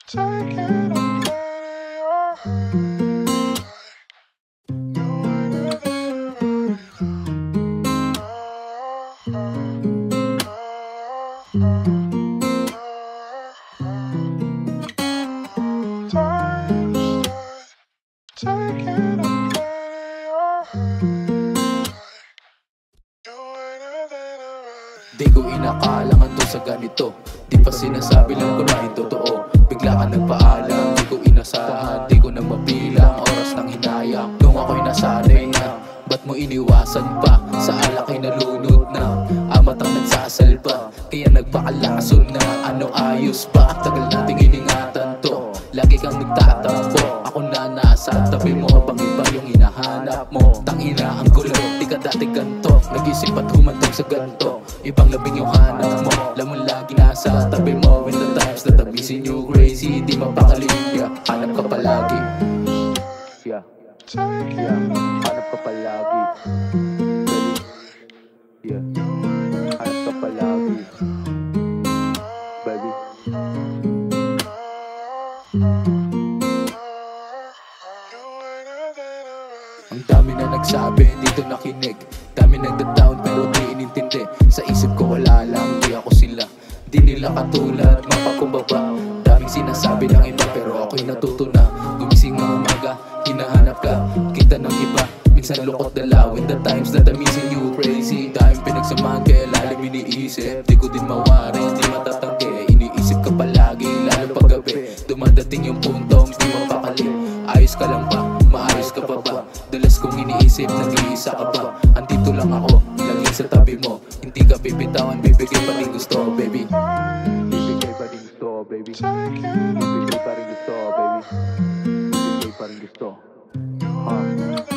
Take it and put it your way. You ain't never Take it and put it your way. You ain't never Di ko inakalangan to sa ganito. Di pa sinasabi lang ko na ito totoo. Bigla ka nagpaalam, di ko inasahan. Di ko na mapilang oras ng hinayang. Nung ako'y nasanay na, ba't mo iniwasan pa? Sa alak ay nalunod na, amat ang nagsasalpa. Kaya nagpakalason na, ano ayos ba? Tagal nating iningatan to, lagi kang nagtatampo. Ako na nasa tabi mo habang iba yung hinahanap mo. Tangina ang gulo, di ka dati ganto. Nag-isip at humantong sa ganto, ibang labing yung hanap mo. Lamang lagi nasa tabi mo. When the times that I'm missing you crazy, di mapakali, yeah. Hanap ka palagi, yeah, yeah. Hanap ka palagi, baby, yeah. Hanap ka palagi, baby. Ang dami na nagsabi, dito nakinig. Dami nagda-down pero di inintindi. Sa isip ko wala lang, di ako sila. Di nila katulad, mapakumbaba. Daming sinasabi ng iba pero ako'y natuto na. Gumising ng umaga, hinahanap ka, kita ng iba. Minsan lukot dalaw, in the times that I'm missing you crazy. Dahil pinagsamahan kaya lalim iniisip. Di ko din mawari, di matatanggi. Iniisip ka palagi, lalo pag gabi. Dumadating yung puntong di mapakali. Ayos ka lang ba? Maayos ka pa ba? Dalas kong iniisip, nag-iisa ka ba? Andito lang ako, lagi sa tabi mo. Hindi ka bibitawan, bibigay pa rin gusto, baby. Bibigay pa rin gusto, baby. Bibigay pa rin gusto, baby. Bibigay pa rin gusto, huh?